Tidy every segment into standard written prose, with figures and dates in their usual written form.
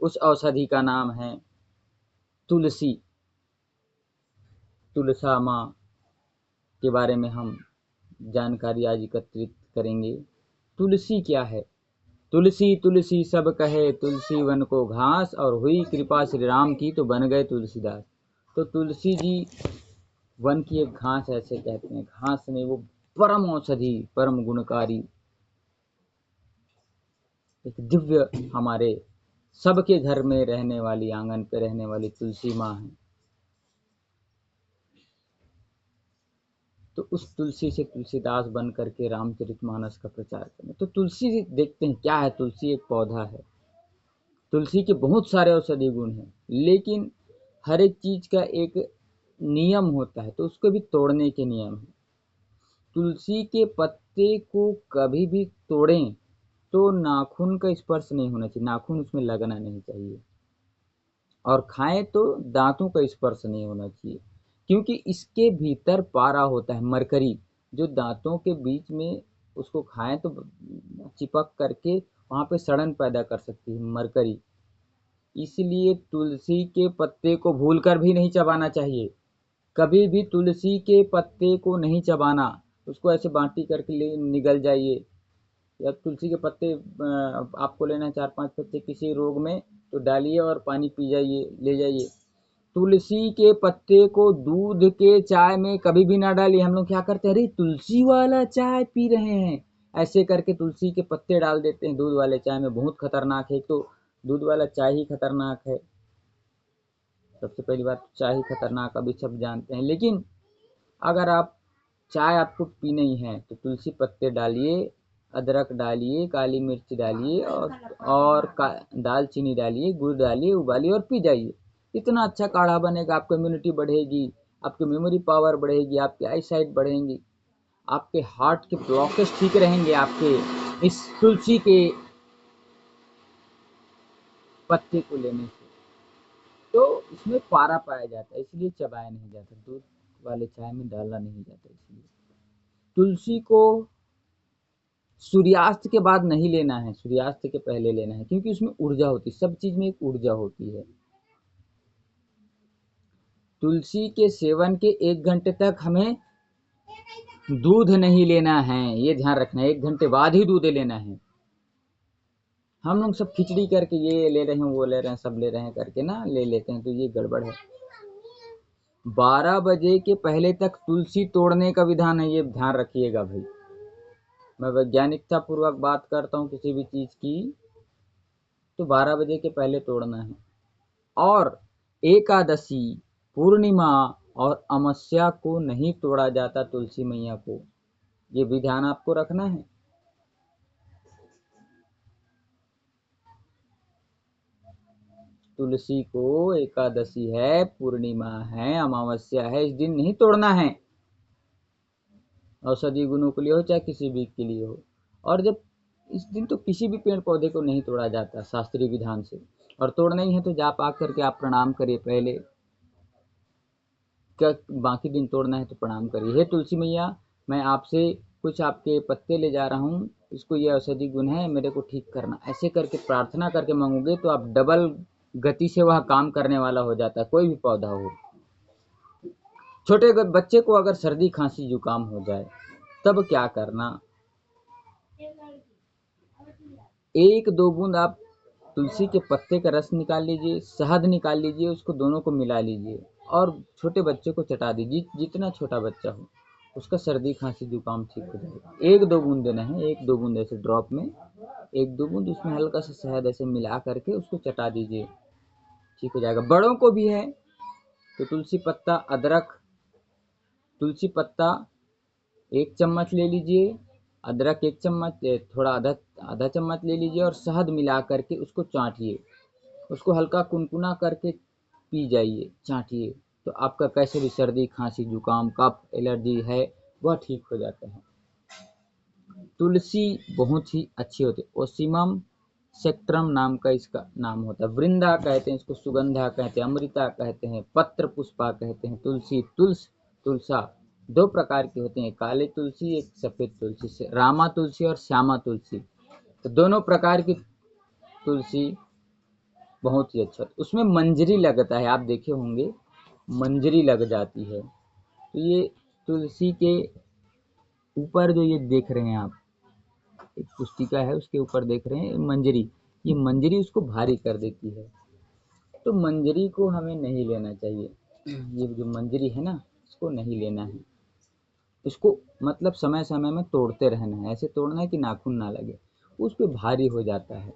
उस औषधि का नाम है तुलसी। तुलसा माँ के बारे में हम जानकारी आज एकत्रित करेंगे। तुलसी क्या है? तुलसी तुलसी सब कहे, तुलसी वन को घास, और हुई कृपा श्री राम की तो बन गए तुलसीदास। तो तुलसी जी वन की एक घास ऐसे कहते हैं, घास में वो परम औषधि, परम गुणकारी, एक दिव्य, हमारे सबके घर में रहने वाली, आंगन पे रहने वाली तुलसी माँ है। तो उस तुलसी से तुलसीदास बन करके रामचरितमानस का प्रचार करें। तो तुलसी देखते हैं क्या है। तुलसी एक पौधा है। तुलसी के बहुत सारे औषधि गुण हैं, लेकिन हर एक चीज का एक नियम होता है, तो उसको भी तोड़ने के नियम है। तुलसी के पत्ते को कभी भी तोड़ें तो नाखून का स्पर्श नहीं होना चाहिए, नाखून उसमें लगना नहीं चाहिए, और खाएं तो दांतों का स्पर्श नहीं होना चाहिए, क्योंकि इसके भीतर पारा होता है, मरकरी, जो दांतों के बीच में उसको खाएं तो चिपक करके वहां पे सड़न पैदा कर सकती है, मरकरी। इसलिए तुलसी के पत्ते को भूलकर भी नहीं चबाना चाहिए। कभी भी तुलसी के पत्ते को नहीं चबाना, उसको ऐसे बांटी करके ले निगल जाइए। या तुलसी के पत्ते आपको लेना है 4-5 पत्ते किसी रोग में, तो डालिए और पानी पी जाइए, ले जाइए। तुलसी के पत्ते को दूध के चाय में कभी भी ना डालिए। हम लोग क्या करते हैं, अरे तुलसी वाला चाय पी रहे हैं, ऐसे करके तुलसी के पत्ते डाल देते हैं दूध वाले चाय में। बहुत खतरनाक है। तो दूध वाला चाय ही खतरनाक है। सबसे पहली बात, चाय ही खतरनाक, अभी सब जानते हैं। लेकिन अगर आप चाय आपको पीनी ही है तो तुलसी पत्ते डालिए, अदरक डालिए, काली मिर्च डालिए, और दालचीनी डालिए, गुड़ डालिए, उबालिए और पी जाइए। इतना अच्छा काढ़ा बनेगा, आपकी इम्यूनिटी बढ़ेगी, आपकी मेमोरी पावर बढ़ेगी, आपकी आई साइट बढ़ेंगी, आपके हार्ट के ब्लॉकेज ठीक रहेंगे आपके इस तुलसी के पत्ते को लेने से। तो इसमें पारा पाया जाता है, इसलिए चबाया नहीं जाता, दूध वाले चाय में डाला नहीं जाता। इसलिए तुलसी को सूर्यास्त के बाद नहीं लेना है, सूर्यास्त के पहले लेना है, क्योंकि उसमें ऊर्जा होती है, सब चीज में एक ऊर्जा होती है। तुलसी के सेवन के 1 घंटे तक हमें दूध नहीं लेना है, ये ध्यान रखना है। 1 घंटे बाद ही दूध लेना है। हम लोग सब खिचड़ी करके ये ले रहे हैं, वो ले रहे हैं, सब ले रहे हैं करके ना ले लेते हैं, तो ये गड़बड़ है। 12 बजे के पहले तक तुलसी तोड़ने का विधान है, ये ध्यान रखिएगा भाई। मैं वैज्ञानिकता पूर्वक बात करता हूँ किसी भी चीज की, तो 12 बजे के पहले तोड़ना है। और एकादशी, पूर्णिमा और अमावस्या को नहीं तोड़ा जाता तुलसी मैया को, ये भी ध्यान आपको रखना है। तुलसी को एकादशी है, पूर्णिमा है, अमावस्या है, इस दिन नहीं तोड़ना है। औषधि गुणों के लिए हो चाहे किसी भी के लिए हो। और जब इस दिन तो किसी भी पेड़ पौधे को नहीं तोड़ा जाता शास्त्रीय विधान से। और तोड़ना ही है तो जाप आ करके आप प्रणाम करिए पहले, क्या बाकी दिन तोड़ना है तो प्रणाम करिए। हे तुलसी मैया, मैं आपसे कुछ आपके पत्ते ले जा रहा हूँ, इसको ये औषधि गुण है, मेरे को ठीक करना, ऐसे करके प्रार्थना करके मांगोगे तो आप डबल गति से वह काम करने वाला हो जाता है। कोई भी पौधा हो, छोटे बच्चे को अगर सर्दी खांसी जुकाम हो जाए तब क्या करना, 1-2 बूंद आप तुलसी के पत्ते का रस निकाल लीजिए, शहद निकाल लीजिए, उसको दोनों को मिला लीजिए और छोटे बच्चे को चटा दीजिए, जितना छोटा बच्चा हो उसका सर्दी खांसी जुकाम ठीक हो जाएगा। 1-2 बूंद देना है, 1-2 बूंद ऐसे ड्रॉप में 1-2 बूंद उसमें हल्का सा शहद ऐसे मिला करके उसको चटा दीजिए, ठीक हो जाएगा। बड़ों को भी है तो तुलसी पत्ता, अदरक, तुलसी पत्ता 1 चम्मच ले लीजिए, अदरक 1 चम्मच, थोड़ा आधा आधा चम्मच ले लीजिए और शहद मिला करके उसको चाटिए, उसको हल्का कुनकुना करके पी जाइए, चाटिए, तो आपका कैसे भी सर्दी खांसी जुकाम कफ एलर्जी है वह ठीक हो जाता है। तुलसी बहुत ही अच्छी होती है। ओसिमम सेक्ट्रम नाम का इसका नाम होता है। वृंदा कहते हैं इसको, सुगंधा कहते हैं, अमृता कहते हैं, पत्र पुष्पा कहते हैं। तुलसी, तुलसा 2 प्रकार की होती हैं, काली तुलसी, एक सफेद तुलसी, से रामा तुलसी और श्यामा तुलसी। तो दोनों प्रकार की तुलसी बहुत ही अच्छा। उसमें मंजरी लगता है, आप देखे होंगे मंजरी लग जाती है। तो ये तुलसी के ऊपर जो ये देख रहे हैं आप, एक पुस्तिका है उसके ऊपर देख रहे हैं मंजरी, ये मंजरी उसको भारी कर देती है। तो मंजरी को हमें नहीं लेना चाहिए, ये जो मंजरी है ना इसको नहीं लेना है। इसको मतलब समय समय में तोड़ते रहना है, ऐसे तोड़ना है कि नाखून ना लगे, उस पे भारी हो जाता है।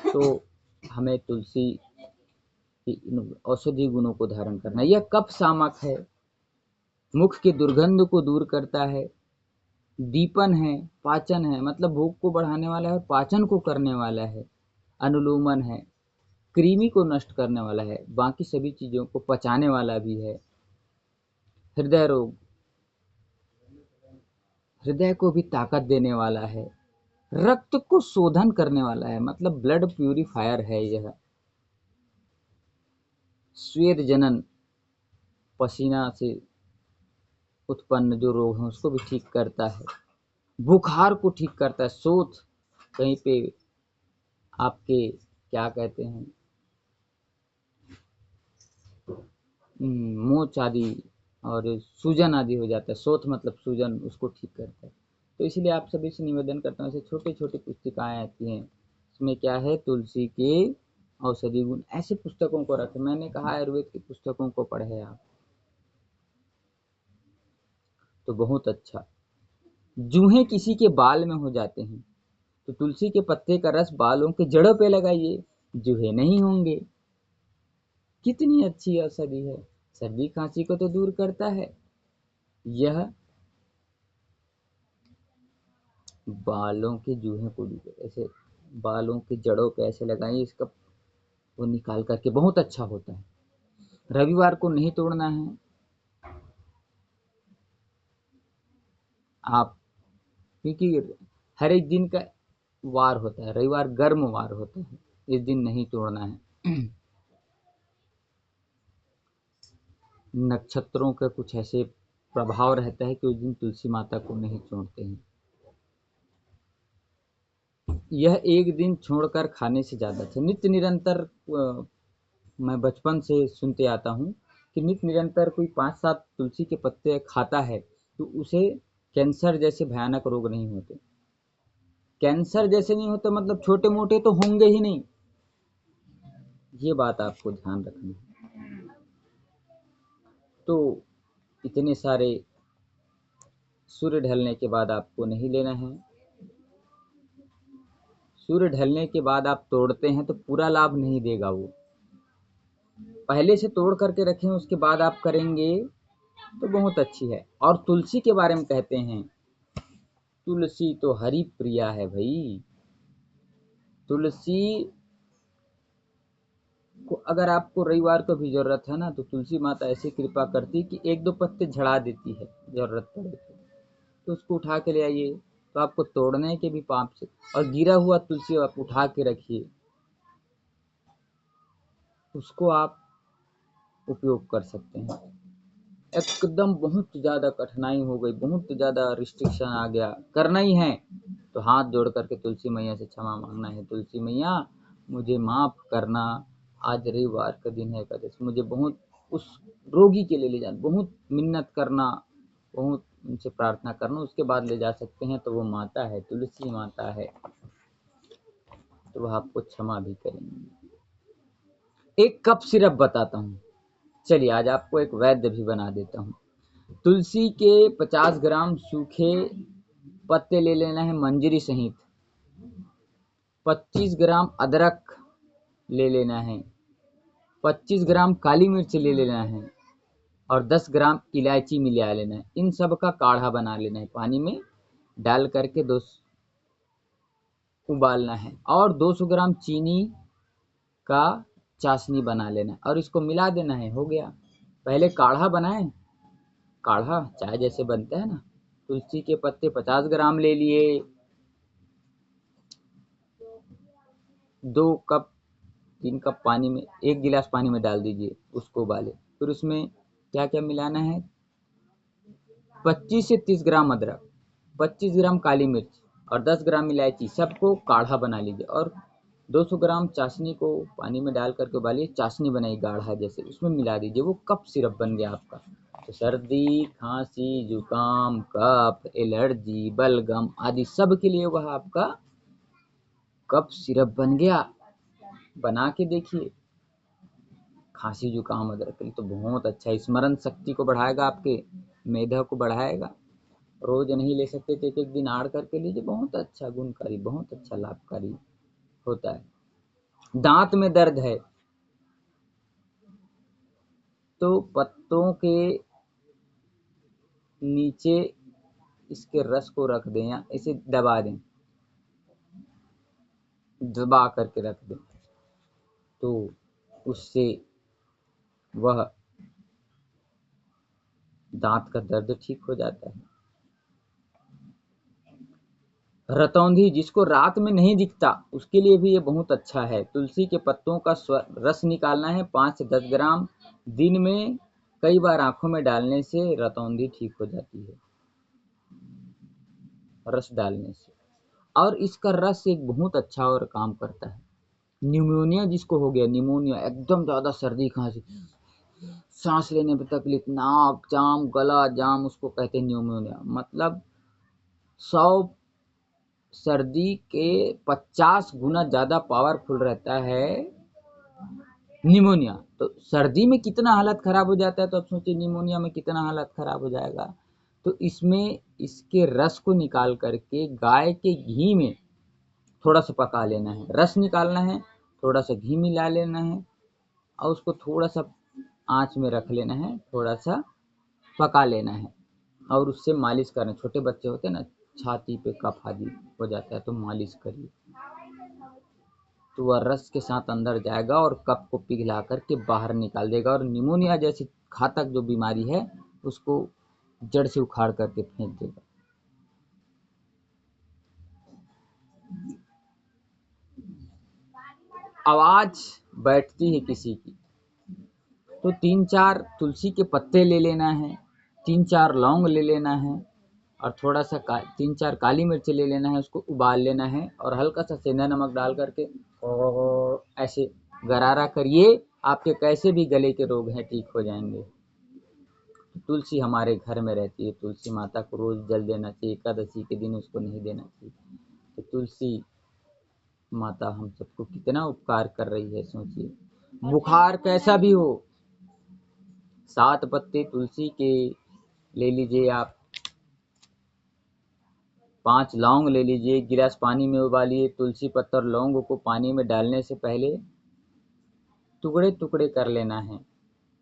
तो हमें तुलसी की इन औषधि गुणों को धारण करना है। यह कफ शामक है, मुख की दुर्गंध को दूर करता है, दीपन है, पाचन है, मतलब भूख को बढ़ाने वाला है और पाचन को करने वाला है, अनुलोमन है, कृमि को नष्ट करने वाला है, बाकी सभी चीजों को पचाने वाला भी है, हृदय रोग, हृदय को भी ताकत देने वाला है, रक्त को शोधन करने वाला है, मतलब ब्लड प्यूरिफायर है यह, स्वेद जनन, पसीना से उत्पन्न जो रोग है उसको भी ठीक करता है, बुखार को ठीक करता है, शोथ कहीं पे आपके क्या कहते हैं मोच आदि और सूजन आदि हो जाता है, शोथ मतलब सूजन, उसको ठीक करता है। तो इसलिए आप सभी से निवेदन करता हूँ, ऐसे छोटे छोटे पुस्तिकाएं आती हैं, इसमें क्या है तुलसी के औषधि गुण, ऐसे पुस्तकों को रखें। मैंने कहा आयुर्वेद की पुस्तकों को पढ़े आप तो बहुत अच्छा। जूहे किसी के बाल में हो जाते हैं तो तुलसी के पत्ते का रस बालों के जड़ों पे लगाइए, जूहे नहीं होंगे। कितनी अच्छी औषधि है, सर्दी खांसी को तो दूर करता है यह, बालों के जूहे को भी ऐसे बालों की जड़ों पे ऐसे लगाइए, इसका वो निकाल करके बहुत अच्छा होता है। रविवार को नहीं तोड़ना है आप, क्योंकि हर एक दिन का वार होता है, रविवार गर्म वार होता है, इस दिन नहीं तोड़ना है। नक्षत्रों का कुछ ऐसे प्रभाव रहता है कि उस दिन तुलसी माता को नहीं छोड़ते हैं। यह एक दिन छोड़कर खाने से ज्यादा अच्छा। नित्य निरंतर मैं बचपन से सुनते आता हूँ कि नित्य निरंतर कोई 5-7 तुलसी के पत्ते खाता है तो उसे कैंसर जैसे भयानक रोग नहीं होते। कैंसर जैसे नहीं होते मतलब छोटे मोटे तो होंगे ही नहीं, ये बात आपको ध्यान रखनी है। तो इतने सारे सूर्य ढलने के बाद आपको नहीं लेना है। सूर्य ढलने के बाद आप तोड़ते हैं तो पूरा लाभ नहीं देगा, वो पहले से तोड़ करके रखें उसके बाद आप करेंगे तो बहुत अच्छी है। और तुलसी के बारे में कहते हैं, तुलसी तो हरि प्रिया है भाई। तुलसी को अगर आपको रविवार को भी जरूरत है ना तो तुलसी माता ऐसी कृपा करती कि 1-2 पत्ते झड़ा देती है, जरूरत पड़े तो उसको उठा के ले आइए। तो आपको तोड़ने के भी पाप से, और गिरा हुआ तुलसी आप उठा के रखिए, उसको आप उपयोग कर सकते हैं। एकदम बहुत ज़्यादा कठिनाई हो गई, बहुत ज़्यादा रिस्ट्रिक्शन आ गया, करना ही है तो हाथ जोड़ करके तुलसी मैया से क्षमा मांगना है, तुलसी मैया मुझे माफ़ करना, आज रविवार का दिन है एकादशी, मुझे बहुत उस रोगी के लिए ले जाना, बहुत मिन्नत करना, बहुत उनसे प्रार्थना करना, उसके बाद ले जा सकते हैं। तो वो माता है, तुलसी माता है, तो वह आपको क्षमा भी करेंगी। एक कप सिरप बताता हूँ, चलिए आज आपको एक वैद्य भी बना देता हूँ। तुलसी के 50 ग्राम सूखे पत्ते ले लेना है मंजरी सहित, 25 ग्राम अदरक ले लेना है, 25 ग्राम काली मिर्च ले लेना है और 10 ग्राम इलायची मिला लेना है। इन सब का काढ़ा बना लेना है, पानी में डाल करके उबालना है और 200 ग्राम चीनी का चाशनी बना लेना है और इसको मिला देना है, हो गया। पहले काढ़ा बनाएं, काढ़ा चाय जैसे बनता है ना। तुलसी के पत्ते 50 ग्राम ले लिए, 2 कप 3 कप पानी में, 1 गिलास पानी में डाल दीजिए, उसको उबाले। फिर उसमें क्या क्या मिलाना है, 25 से 30 ग्राम अदरक, 25 ग्राम काली मिर्च और 10 ग्राम इलायची, सबको काढ़ा बना लीजिए और 200 ग्राम चाशनी को पानी में डाल करके उबालिए, चाशनी बनाई गाढ़ा जैसे, उसमें मिला दीजिए, वो कफ सिरप बन गया आपका। तो सर्दी, खांसी, जुकाम, कफ, एलर्जी, बलगम आदि सब के लिए वह आपका कफ सिरप बन गया। बना के देखिए। खांसी जुकाम अदरक के लिए तो बहुत अच्छा, स्मरण शक्ति को बढ़ाएगा, आपके मेधा को बढ़ाएगा। रोज नहीं ले सकते तो एक एक दिन आड़ करके लीजिए, बहुत अच्छा गुणकारी, बहुत अच्छा लाभकारी होता है। दांत में दर्द है तो पत्तों के नीचे इसके रस को रख दें या इसे दबा दें, दबा करके रख दें, तो उससे वह दांत का दर्द ठीक हो जाता है। रतौंधी, जिसको रात में नहीं दिखता उसके लिए भी ये बहुत अच्छा है। तुलसी के पत्तों का रस निकालना है 5 से 10 ग्राम, दिन में कई बार आंखों में डालने से रतौंधी ठीक हो जाती है, रस डालने से। और इसका रस एक बहुत अच्छा और काम करता है। न्यूमोनिया जिसको हो गया, निमोनिया, एकदम ज़्यादा सर्दी खांसी, सांस लेने में तकलीफ, नाक जाम, गला जाम, उसको कहते हैं न्यूमोनिया। मतलब 100 सर्दी के 50 गुना ज़्यादा पावरफुल रहता है निमोनिया। तो सर्दी में कितना हालत ख़राब हो जाता है, तो अब सोचिए निमोनिया में कितना हालत ख़राब हो जाएगा। तो इसमें इसके रस को निकाल करके गाय के घी में थोड़ा सा पका लेना है, रस निकालना है, थोड़ा सा घी मिला लेना है और उसको थोड़ा सा आंच में रख लेना है, थोड़ा सा पका लेना है और उससे मालिश करना। छोटे बच्चे होते हैं ना, छाती पे कफ आदि हो जाता है तो मालिश करिए, तो वह रस के साथ अंदर जाएगा और कफ को पिघला करके बाहर निकाल देगा और निमोनिया जैसी घातक जो बीमारी है उसको जड़ से उखाड़ करके फेंक देगा। आवाज बैठती है किसी की तो 3-4 तुलसी के पत्ते ले लेना है, 3-4 लौंग ले लेना है और थोड़ा सा 3-4 काली मिर्च ले लेना है, उसको उबाल लेना है और हल्का सा सेंधा नमक डाल करके ऐसे गरारा करिए, आपके कैसे भी गले के रोग हैं ठीक हो जाएंगे। तुलसी हमारे घर में रहती है, तुलसी माता को रोज जल देना चाहिए, एकादशी के दिन उसको नहीं देना चाहिए। तो तुलसी माता हम सबको कितना उपकार कर रही है, सोचिए। बुखार कैसा भी हो, 7 पत्ते तुलसी के ले लीजिए आप, 5 लौंग ले लीजिए, गिलास पानी में उबालिए, तुलसी पत्ता और लौंग को पानी में डालने से पहले टुकड़े टुकड़े कर लेना है।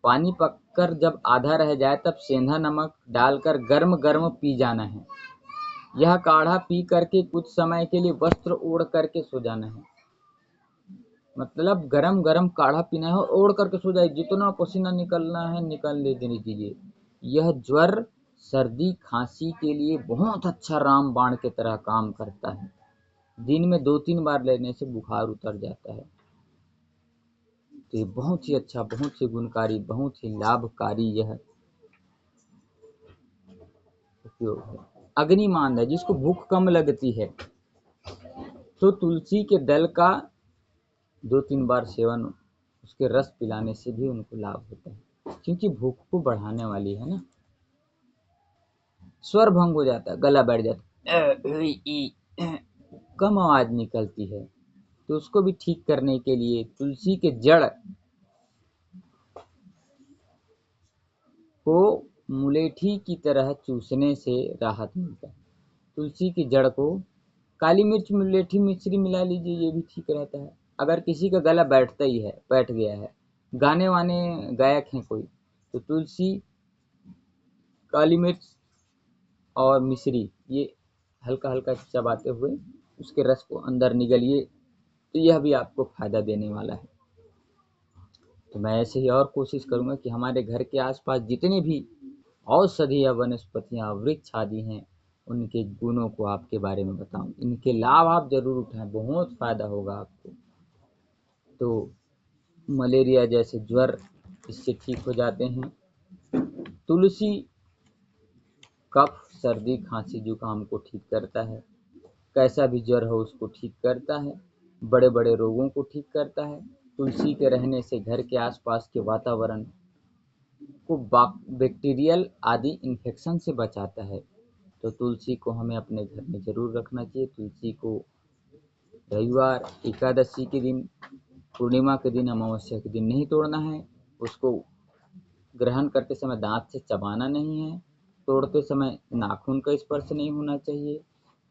पानी पककर जब आधा रह जाए तब सेंधा नमक डालकर गर्म गर्म पी जाना है। यह काढ़ा पी करके कुछ समय के लिए वस्त्र ओढ़ करके सो जाना है। मतलब गरम गरम काढ़ा पीना है और ओढ़ करके सो जाए, जितना पसीना निकलना है निकल ले देने दीजिए। यह ज्वर, सर्दी, खांसी के लिए बहुत अच्छा रामबाण की तरह काम करता है। दिन में 2-3 बार लेने से बुखार उतर जाता है। तो ये बहुत ही अच्छा, बहुत ही गुणकारी, बहुत ही लाभकारी यह उपयोग है। अग्निमांद है, जिसको भूख कम लगती है तो तुलसी के दल का 2-3 बार सेवन, उसके रस पिलाने से भी उनको लाभ होता है, क्योंकि भूख को बढ़ाने वाली है ना। स्वर भंग हो जाता है, गला बैठ जाता है, कम आवाज निकलती है, तो उसको भी ठीक करने के लिए तुलसी के जड़ को मुलेठी की तरह चूसने से राहत मिलता है। तुलसी की जड़ को काली मिर्च, मुलेठी, मिश्री मिला लीजिए, ये भी ठीक रहता है। अगर किसी का गला बैठता ही है, बैठ गया है, गाने वाने गायक हैं कोई, तो तुलसी, काली मिर्च और मिश्री, ये हल्का हल्का चबाते हुए उसके रस को अंदर निगलिए, तो यह भी आपको फायदा देने वाला है। तो मैं ऐसे ही और कोशिश करूंगा कि हमारे घर के आसपास जितने भी औषधि या वनस्पतियाँ, वृक्ष आदि हैं, उनके गुणों को आपके बारे में बताऊं, इनके लाभ आप जरूर उठाएं, बहुत फायदा होगा आपको। तो मलेरिया जैसे ज्वर इससे ठीक हो जाते हैं। तुलसी कफ, सर्दी, खांसी, जुकाम को ठीक करता है, कैसा भी ज्वर हो उसको ठीक करता है। बड़े बड़े रोगों को ठीक करता है। तुलसी के रहने से घर के आसपास के वातावरण को बैक्टीरियल आदि इन्फेक्शन से बचाता है। तो तुलसी को हमें अपने घर में ज़रूर रखना चाहिए। तुलसी को रविवार, एकादशी के दिन, पूर्णिमा के दिन, अमावस्या के दिन नहीं तोड़ना है। उसको ग्रहण करते समय दांत से चबाना नहीं है। तोड़ते समय नाखून का स्पर्श नहीं होना चाहिए।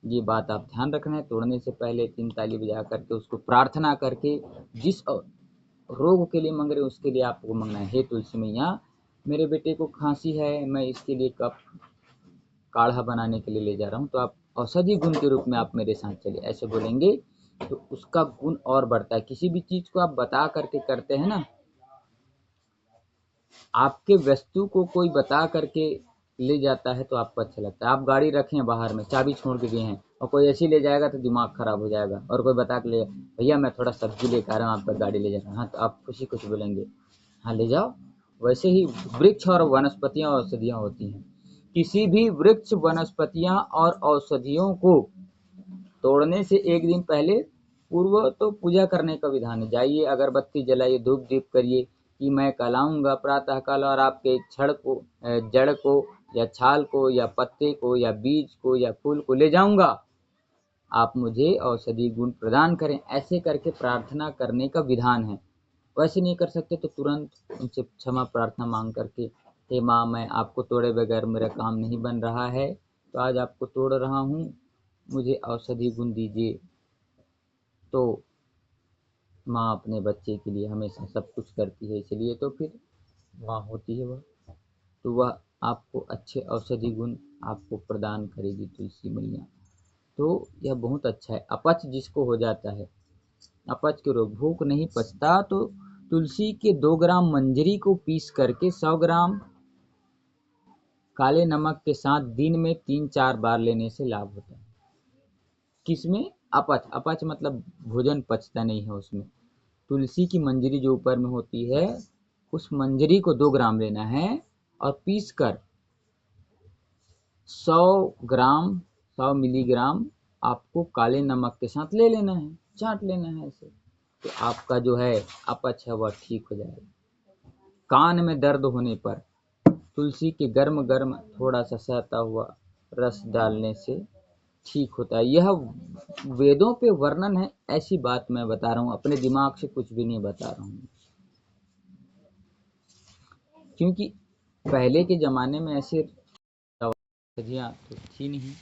ये बात आप ध्यान रखना है। तोड़ने से पहले 3 ताली बजा करके उसको प्रार्थना करके जिस रोग के लिए मांग रहे उसके लिए आपको मांगना है, हे तुलसी मैया मेरे बेटे को खांसी है, मैं इसके लिए कप काढ़ा बनाने के लिए ले जा रहा हूँ, तो आप औषधि गुण के रूप में आप मेरे साथ चलिए, ऐसे बोलेंगे तो उसका गुण और बढ़ता है। किसी भी चीज को आप बता करके करते हैं ना, आपके वस्तु को कोई बता करके ले जाता है तो आपको अच्छा लगता है। आप गाड़ी रखें बाहर में, चाबी छोड़ के गए हैं और कोई ऐसी ले जाएगा तो दिमाग खराब हो जाएगा। और कोई बता के ले, भैया मैं थोड़ा सब्जी लेकर आ रहा हूँ, आपका गाड़ी ले जा रहा हूँ, हाँ तो आप खुशी खुशी बोलेंगे हाँ ले जाओ। वैसे ही वृक्ष और वनस्पतियां औषधियां होती हैं। किसी भी वृक्ष, वनस्पतियां और औषधियों को तोड़ने से एक दिन पहले पूर्व तो पूजा करने का विधान है। जाइए अगरबत्ती जलाइए, धूप दीप करिए कि मैं कल आऊँगा प्रातः काल और आपके जड़ को या छाल को या पत्ते को या बीज को या फूल को ले जाऊंगा, आप मुझे औषधि गुण प्रदान करें। ऐसे करके प्रार्थना करने का विधान है। वैसे नहीं कर सकते तो तुरंत उनसे क्षमा प्रार्थना मांग करके, हे माँ मैं आपको तोड़े बगैर मेरा काम नहीं बन रहा है, तो आज आपको तोड़ रहा हूँ, मुझे औषधि गुण दीजिए। तो माँ अपने बच्चे के लिए हमेशा सब कुछ करती है, इसलिए तो फिर माँ होती है वह। तो वह आपको अच्छे औषधि गुण आपको प्रदान करेगी तुलसी मैया। तो यह बहुत अच्छा है। अपच जिसको हो जाता है, अपच के रोग, भूख नहीं पचता, तो तुलसी के 2 ग्राम मंजरी को पीस करके 100 ग्राम काले नमक के साथ दिन में 3-4 बार लेने से लाभ होता है। किसमें? अपच। अपच मतलब भोजन पचता नहीं है उसमें। तुलसी की मंजरी जो ऊपर में होती है, उस मंजरी को 2 ग्राम लेना है और पीस कर 100 मिलीग्राम आपको काले नमक के साथ ले लेना है, चाट लेना है ऐसे, तो आपका जो है अपच है वह ठीक हो जाएगा। कान में दर्द होने पर तुलसी के गर्म गर्म थोड़ा सा सहता हुआ रस डालने से ठीक होता है। यह वेदों पे वर्णन है, ऐसी बात मैं बता रहा हूँ, अपने दिमाग से कुछ भी नहीं बता रहा हूँ। क्योंकि पहले के ज़माने में ऐसे औषधियाँ तो थी नहीं।